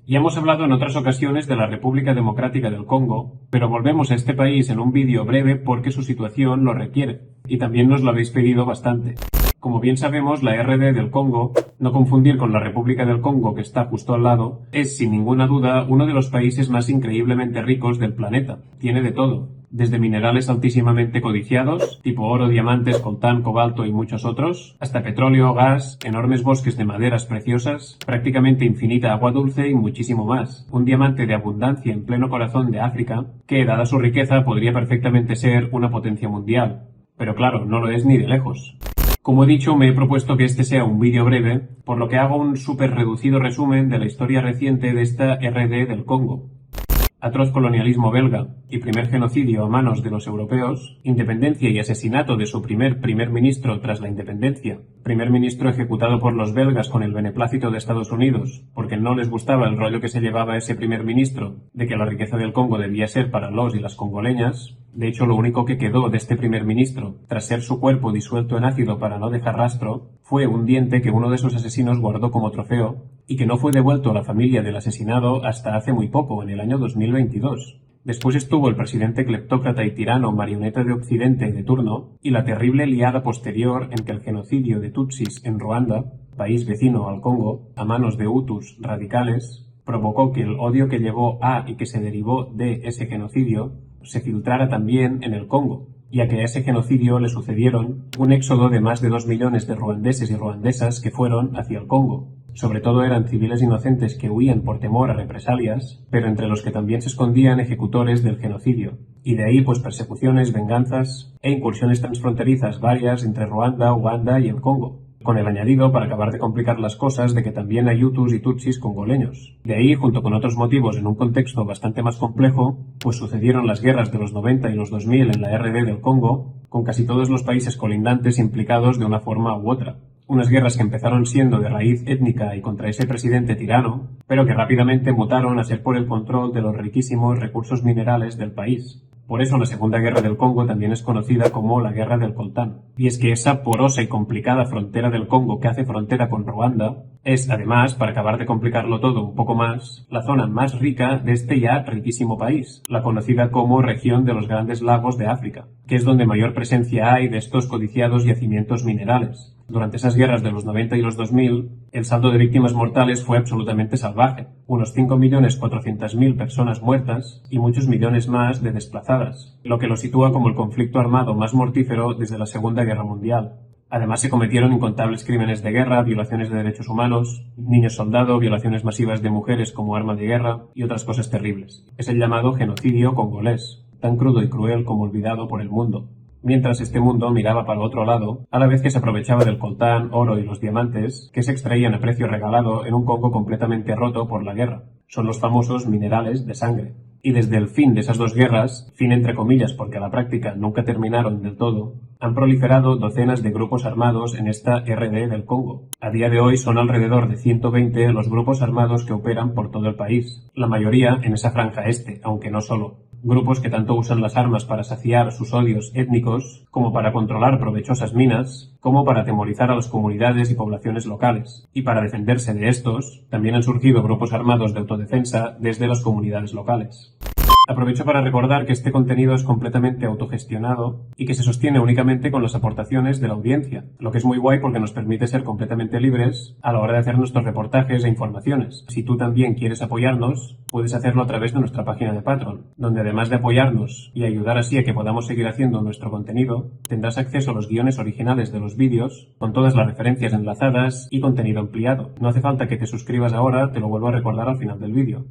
Ya hemos hablado en otras ocasiones de la República Democrática del Congo, pero volvemos a este país en un vídeo breve porque su situación lo requiere, y también nos lo habéis pedido bastante. Como bien sabemos, la RD del Congo, no confundir con la República del Congo que está justo al lado, es sin ninguna duda uno de los países más increíblemente ricos del planeta. Tiene de todo, desde minerales altísimamente codiciados, tipo oro, diamantes, coltán, cobalto y muchos otros, hasta petróleo, gas, enormes bosques de maderas preciosas, prácticamente infinita agua dulce y muchísimo más. Un diamante de abundancia en pleno corazón de África, que, dada su riqueza, podría perfectamente ser una potencia mundial. Pero claro, no lo es ni de lejos. Como he dicho, me he propuesto que este sea un vídeo breve, por lo que hago un súper reducido resumen de la historia reciente de esta RD del Congo. Atroz colonialismo belga y primer genocidio a manos de los europeos, independencia y asesinato de su primer ministro tras la independencia, primer ministro ejecutado por los belgas con el beneplácito de Estados Unidos, porque no les gustaba el rollo que se llevaba ese primer ministro de que la riqueza del Congo debía ser para los y las congoleñas. De hecho, lo único que quedó de este primer ministro, tras ser su cuerpo disuelto en ácido para no dejar rastro, fue un diente que uno de sus asesinos guardó como trofeo y que no fue devuelto a la familia del asesinado hasta hace muy poco, en el año 2022. Después estuvo el presidente cleptócrata y tirano marioneta de Occidente de turno y la terrible liada posterior en que el genocidio de Tutsis en Ruanda, país vecino al Congo, a manos de Hutus radicales, provocó que el odio que llevó a y que se derivó de ese genocidio se filtrara también en el Congo, ya que a ese genocidio le sucedieron un éxodo de más de 2 millones de ruandeses y ruandesas que fueron hacia el Congo. Sobre todo eran civiles inocentes que huían por temor a represalias, pero entre los que también se escondían ejecutores del genocidio. Y de ahí pues persecuciones, venganzas e incursiones transfronterizas varias entre Ruanda, Uganda y el Congo, con el añadido, para acabar de complicar las cosas, de que también hay Hutus y Tutsis congoleños. De ahí, junto con otros motivos en un contexto bastante más complejo, pues sucedieron las guerras de los 90 y los 2000 en la RD del Congo, con casi todos los países colindantes implicados de una forma u otra. Unas guerras que empezaron siendo de raíz étnica y contra ese presidente tirano, pero que rápidamente mutaron a ser por el control de los riquísimos recursos minerales del país. Por eso la Segunda Guerra del Congo también es conocida como la Guerra del Coltán. Y es que esa porosa y complicada frontera del Congo que hace frontera con Ruanda es, además, para acabar de complicarlo todo un poco más, la zona más rica de este ya riquísimo país, la conocida como región de los Grandes Lagos de África, que es donde mayor presencia hay de estos codiciados yacimientos minerales. Durante esas guerras de los 90 y los 2000, el saldo de víctimas mortales fue absolutamente salvaje. Unos 5.400.000 personas muertas y muchos millones más de desplazadas, lo que lo sitúa como el conflicto armado más mortífero desde la Segunda Guerra Mundial. Además, se cometieron incontables crímenes de guerra, violaciones de derechos humanos, niños soldado, violaciones masivas de mujeres como arma de guerra y otras cosas terribles. Es el llamado genocidio congolés, tan crudo y cruel como olvidado por el mundo. Mientras este mundo miraba para otro lado, a la vez que se aprovechaba del coltán, oro y los diamantes, que se extraían a precio regalado en un Congo completamente roto por la guerra. Son los famosos minerales de sangre. Y desde el fin de esas dos guerras, fin entre comillas porque a la práctica nunca terminaron del todo, han proliferado docenas de grupos armados en esta RD del Congo. A día de hoy son alrededor de 120 los grupos armados que operan por todo el país, la mayoría en esa franja este, aunque no solo. Grupos que tanto usan las armas para saciar sus odios étnicos, como para controlar provechosas minas, como para atemorizar a las comunidades y poblaciones locales. Y para defenderse de estos, también han surgido grupos armados de autodefensa desde las comunidades locales. Aprovecho para recordar que este contenido es completamente autogestionado y que se sostiene únicamente con las aportaciones de la audiencia, lo que es muy guay porque nos permite ser completamente libres a la hora de hacer nuestros reportajes e informaciones. Si tú también quieres apoyarnos, puedes hacerlo a través de nuestra página de Patreon, donde además de apoyarnos y ayudar así a que podamos seguir haciendo nuestro contenido, tendrás acceso a los guiones originales de los vídeos, con todas las referencias enlazadas y contenido ampliado. No hace falta que te suscribas ahora, te lo vuelvo a recordar al final del vídeo.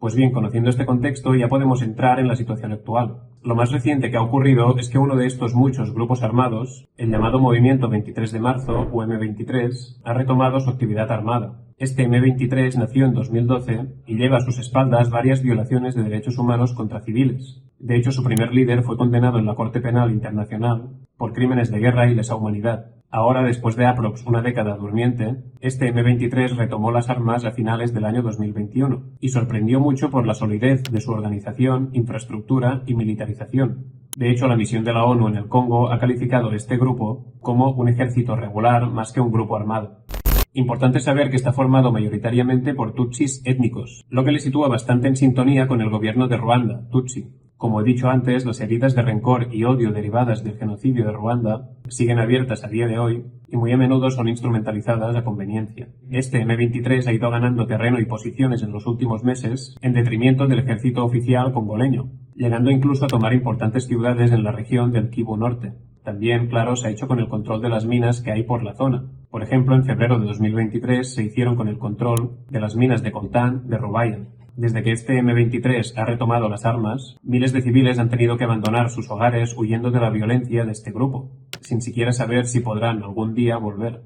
Pues bien, conociendo este contexto ya podemos entrar en la situación actual. Lo más reciente que ha ocurrido es que uno de estos muchos grupos armados, el llamado Movimiento 23 de Marzo, o M23, ha retomado su actividad armada. Este M23 nació en 2012 y lleva a sus espaldas varias violaciones de derechos humanos contra civiles. De hecho, su primer líder fue condenado en la Corte Penal Internacional por crímenes de guerra y lesa humanidad. Ahora, después de aprox una década durmiente, este M23 retomó las armas a finales del año 2021 y sorprendió mucho por la solidez de su organización, infraestructura y militarización. De hecho, la misión de la ONU en el Congo ha calificado este grupo como un ejército regular más que un grupo armado. Importante saber que está formado mayoritariamente por tutsis étnicos, lo que le sitúa bastante en sintonía con el gobierno de Ruanda, tutsi. Como he dicho antes, las heridas de rencor y odio derivadas del genocidio de Ruanda siguen abiertas a día de hoy y muy a menudo son instrumentalizadas a conveniencia. Este M23 ha ido ganando terreno y posiciones en los últimos meses en detrimento del ejército oficial congoleño, llegando incluso a tomar importantes ciudades en la región del Kivu Norte. También, claro, se ha hecho con el control de las minas que hay por la zona. Por ejemplo, en febrero de 2023 se hicieron con el control de las minas de coltán de Rubaia. Desde que este M23 ha retomado las armas, miles de civiles han tenido que abandonar sus hogares huyendo de la violencia de este grupo, sin siquiera saber si podrán algún día volver.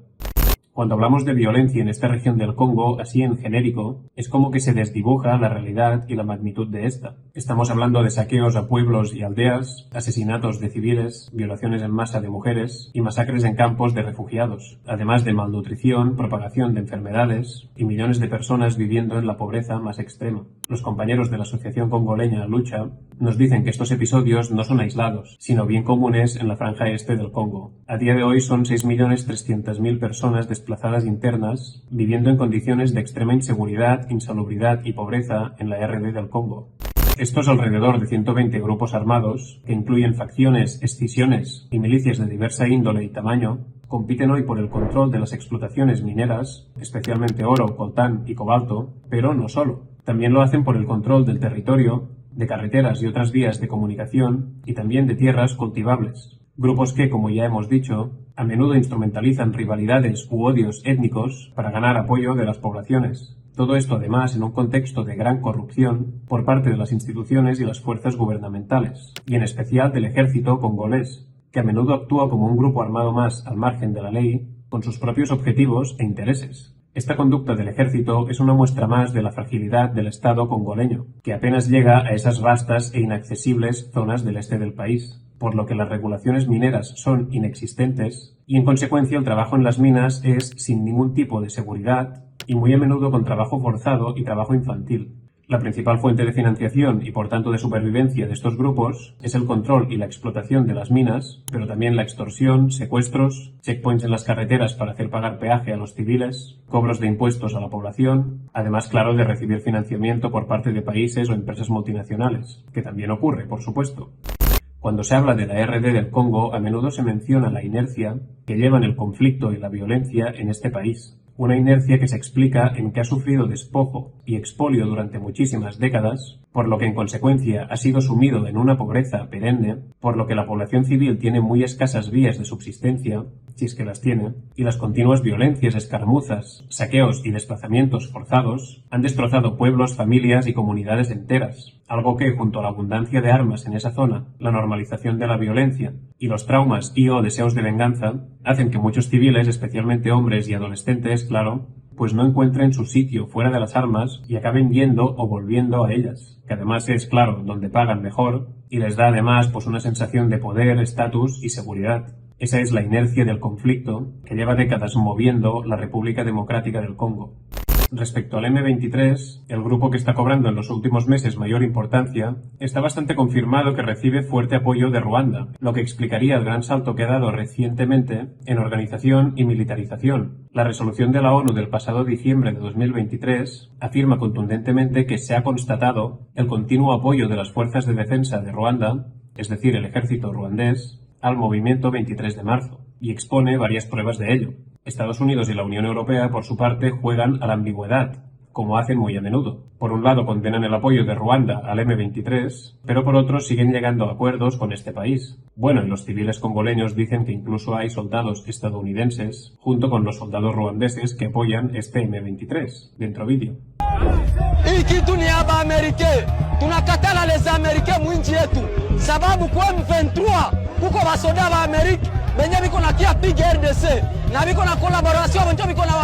Cuando hablamos de violencia en esta región del Congo, así en genérico, es como que se desdibuja la realidad y la magnitud de esta. Estamos hablando de saqueos a pueblos y aldeas, asesinatos de civiles, violaciones en masa de mujeres y masacres en campos de refugiados, además de malnutrición, propagación de enfermedades y millones de personas viviendo en la pobreza más extrema. Los compañeros de la Asociación Congoleña Lucha nos dicen que estos episodios no son aislados, sino bien comunes en la franja este del Congo. A día de hoy son 6.300.000 personas desplazadas internas, viviendo en condiciones de extrema inseguridad, insalubridad y pobreza en la RD del Congo. Estos alrededor de 120 grupos armados, que incluyen facciones, escisiones y milicias de diversa índole y tamaño, compiten hoy por el control de las explotaciones mineras, especialmente oro, coltán y cobalto, pero no solo. También lo hacen por el control del territorio, de carreteras y otras vías de comunicación y también de tierras cultivables. Grupos que, como ya hemos dicho, a menudo instrumentalizan rivalidades u odios étnicos para ganar apoyo de las poblaciones. Todo esto además en un contexto de gran corrupción por parte de las instituciones y las fuerzas gubernamentales, y en especial del ejército congolés, que a menudo actúa como un grupo armado más al margen de la ley, con sus propios objetivos e intereses. Esta conducta del ejército es una muestra más de la fragilidad del Estado congoleño, que apenas llega a esas vastas e inaccesibles zonas del este del país, por lo que las regulaciones mineras son inexistentes y en consecuencia el trabajo en las minas es sin ningún tipo de seguridad y muy a menudo con trabajo forzado y trabajo infantil. La principal fuente de financiación y por tanto de supervivencia de estos grupos es el control y la explotación de las minas, pero también la extorsión, secuestros, checkpoints en las carreteras para hacer pagar peaje a los civiles, cobros de impuestos a la población, además, claro, de recibir financiamiento por parte de países o empresas multinacionales, que también ocurre, por supuesto. Cuando se habla de la RD del Congo, a menudo se menciona la inercia que llevan el conflicto y la violencia en este país. Una inercia que se explica en que ha sufrido despojo y expolio durante muchísimas décadas, por lo que en consecuencia ha sido sumido en una pobreza perenne, por lo que la población civil tiene muy escasas vías de subsistencia, si es que las tiene, y las continuas violencias, escaramuzas, saqueos y desplazamientos forzados han destrozado pueblos, familias y comunidades enteras, algo que, junto a la abundancia de armas en esa zona, la normalización de la violencia y los traumas y o deseos de venganza, hacen que muchos civiles, especialmente hombres y adolescentes, claro, pues no encuentren su sitio fuera de las armas y acaben yendo o volviendo a ellas, que además es, claro, donde pagan mejor y les da además pues una sensación de poder, estatus y seguridad. Esa es la inercia del conflicto que lleva décadas moviendo la República Democrática del Congo. Respecto al M23, el grupo que está cobrando en los últimos meses mayor importancia, está bastante confirmado que recibe fuerte apoyo de Ruanda, lo que explicaría el gran salto que ha dado recientemente en organización y militarización. La resolución de la ONU del pasado diciembre de 2023 afirma contundentemente que se ha constatado el continuo apoyo de las fuerzas de defensa de Ruanda, es decir, el ejército ruandés, al movimiento 23 de marzo, y expone varias pruebas de ello. Estados Unidos y la Unión Europea, por su parte, juegan a la ambigüedad, como hacen muy a menudo. Por un lado condenan el apoyo de Ruanda al M23, pero por otro siguen llegando a acuerdos con este país. Bueno, y los civiles congoleños dicen que incluso hay soldados estadounidenses, junto con los soldados ruandeses que apoyan este M23. Dentro vídeo. Hiki tuniaba Amerike, tunakatala les Amerike mwinchi yetu, sababu kwa M23 kuko basoda ba Amerika benye biko na kia piga RDC na biko na collaboration benjo biko na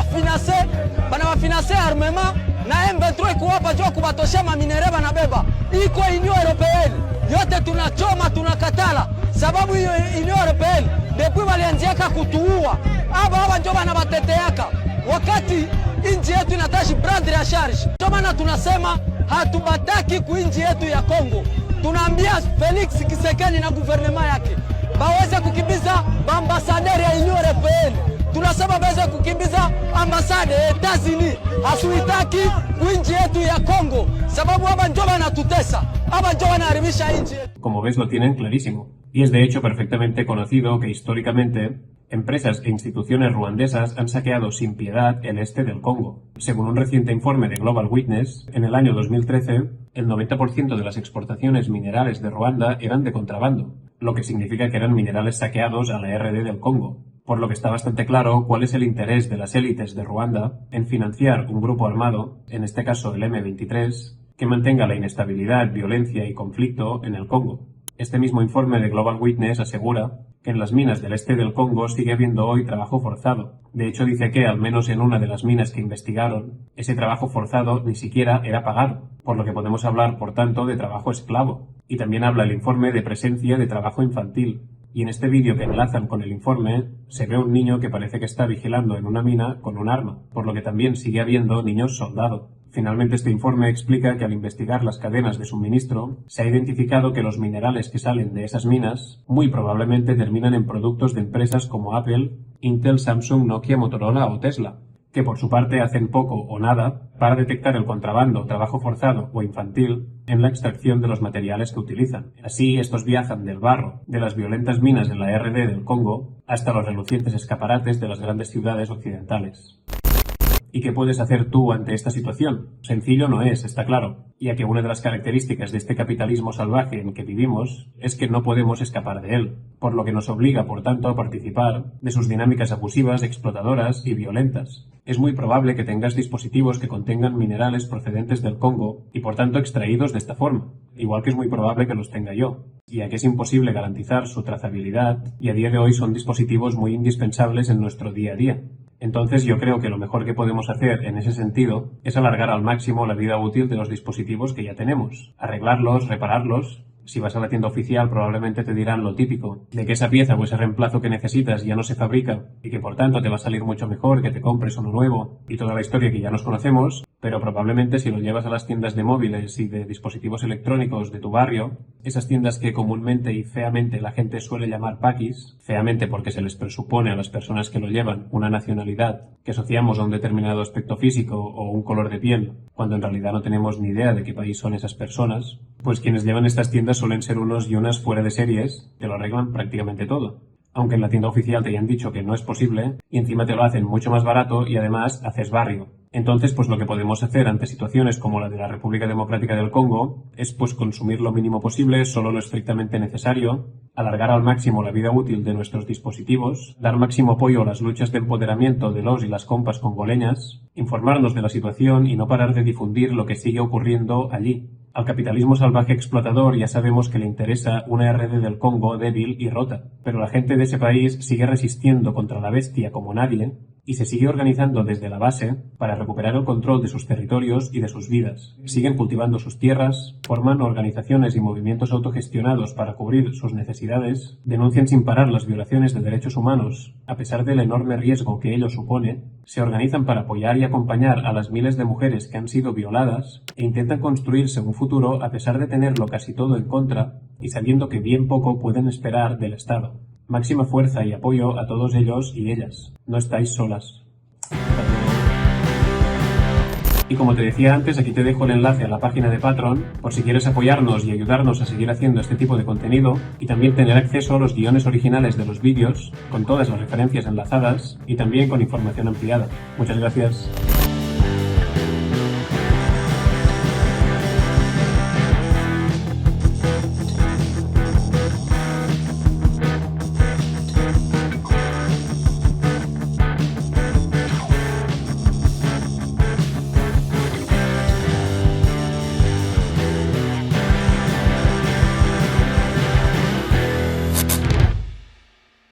wafinance armement na M23 kuwapa jo kubatosha maminere banabeba iko Union Européenne yote tunachoma tunakatala sababu hiyo Union Européenne depuis walianziaka kutuua aba njo banabateteaka wakati inji yetu inatashi brand ya charge. Ndio maana tunasema hatubataki kuinji yetu ya Kongo. Tunaambia Felix Tshisekedi na guvernema yake baweze kukimbiza ambassadeur ya Union Européenne tunasema waweze kukimbiza ambasada ya Etazini, hasuitaki nchi yetu ya Kongo, sababu hapa ndio wanatutesa, hapa ndio wanaharibisha nchi. Como ves, lo tienen clarísimo. Y es de hecho perfectamente conocido que históricamente empresas e instituciones ruandesas han saqueado sin piedad el este del Congo. Según un reciente informe de Global Witness, en el año 2013, el 90% de las exportaciones minerales de Ruanda eran de contrabando, lo que significa que eran minerales saqueados a la RD del Congo, por lo que está bastante claro cuál es el interés de las élites de Ruanda en financiar un grupo armado, en este caso el M23, que mantenga la inestabilidad, violencia y conflicto en el Congo. Este mismo informe de Global Witness asegura que en las minas del este del Congo sigue habiendo hoy trabajo forzado. De hecho, dice que, al menos en una de las minas que investigaron, ese trabajo forzado ni siquiera era pagado, por lo que podemos hablar, por tanto, de trabajo esclavo. Y también habla el informe de presencia de trabajo infantil. Y en este vídeo que enlazan con el informe, se ve un niño que parece que está vigilando en una mina con un arma, por lo que también sigue habiendo niños soldado. Finalmente, este informe explica que al investigar las cadenas de suministro, se ha identificado que los minerales que salen de esas minas muy probablemente terminan en productos de empresas como Apple, Intel, Samsung, Nokia, Motorola o Tesla, que por su parte hacen poco o nada para detectar el contrabando, trabajo forzado o infantil en la extracción de los materiales que utilizan. Así, estos viajan del barro de las violentas minas en la RD del Congo hasta los relucientes escaparates de las grandes ciudades occidentales. ¿Y qué puedes hacer tú ante esta situación? Sencillo no es, está claro, ya que una de las características de este capitalismo salvaje en que vivimos es que no podemos escapar de él, por lo que nos obliga, por tanto, a participar de sus dinámicas abusivas, explotadoras y violentas. Es muy probable que tengas dispositivos que contengan minerales procedentes del Congo y, por tanto, extraídos de esta forma, igual que es muy probable que los tenga yo, ya que es imposible garantizar su trazabilidad y a día de hoy son dispositivos muy indispensables en nuestro día a día. Entonces yo creo que lo mejor que podemos hacer en ese sentido es alargar al máximo la vida útil de los dispositivos que ya tenemos, arreglarlos, repararlos. Si vas a la tienda oficial probablemente te dirán lo típico, de que esa pieza o ese reemplazo que necesitas ya no se fabrica y que por tanto te va a salir mucho mejor que te compres uno nuevo y toda la historia que ya nos conocemos, pero probablemente si lo llevas a las tiendas de móviles y de dispositivos electrónicos de tu barrio, esas tiendas que comúnmente y feamente la gente suele llamar paquis, feamente porque se les presupone a las personas que lo llevan una nacionalidad que asociamos a un determinado aspecto físico o un color de piel, cuando en realidad no tenemos ni idea de qué país son esas personas, pues quienes llevan estas tiendas suelen ser unos y unas fuera de series que lo arreglan prácticamente todo. Aunque en la tienda oficial te hayan dicho que no es posible y encima te lo hacen mucho más barato y además haces barrio. Entonces, pues lo que podemos hacer ante situaciones como la de la República Democrática del Congo es pues consumir lo mínimo posible, solo lo estrictamente necesario, alargar al máximo la vida útil de nuestros dispositivos, dar máximo apoyo a las luchas de empoderamiento de los y las compas congoleñas, informarnos de la situación y no parar de difundir lo que sigue ocurriendo allí. Al capitalismo salvaje explotador ya sabemos que le interesa una RD del Congo débil y rota, pero la gente de ese país sigue resistiendo contra la bestia como nadie y se sigue organizando desde la base para recuperar el control de sus territorios y de sus vidas. Siguen cultivando sus tierras, forman organizaciones y movimientos autogestionados para cubrir sus necesidades, denuncian sin parar las violaciones de derechos humanos, a pesar del enorme riesgo que ello supone, se organizan para apoyar y acompañar a las miles de mujeres que han sido violadas e intentan construirse un futuro a pesar de tenerlo casi todo en contra y sabiendo que bien poco pueden esperar del Estado. Máxima fuerza y apoyo a todos ellos y ellas. No estáis solas. Y como te decía antes, aquí te dejo el enlace a la página de Patreon por si quieres apoyarnos y ayudarnos a seguir haciendo este tipo de contenido y también tener acceso a los guiones originales de los vídeos con todas las referencias enlazadas y también con información ampliada. Muchas gracias.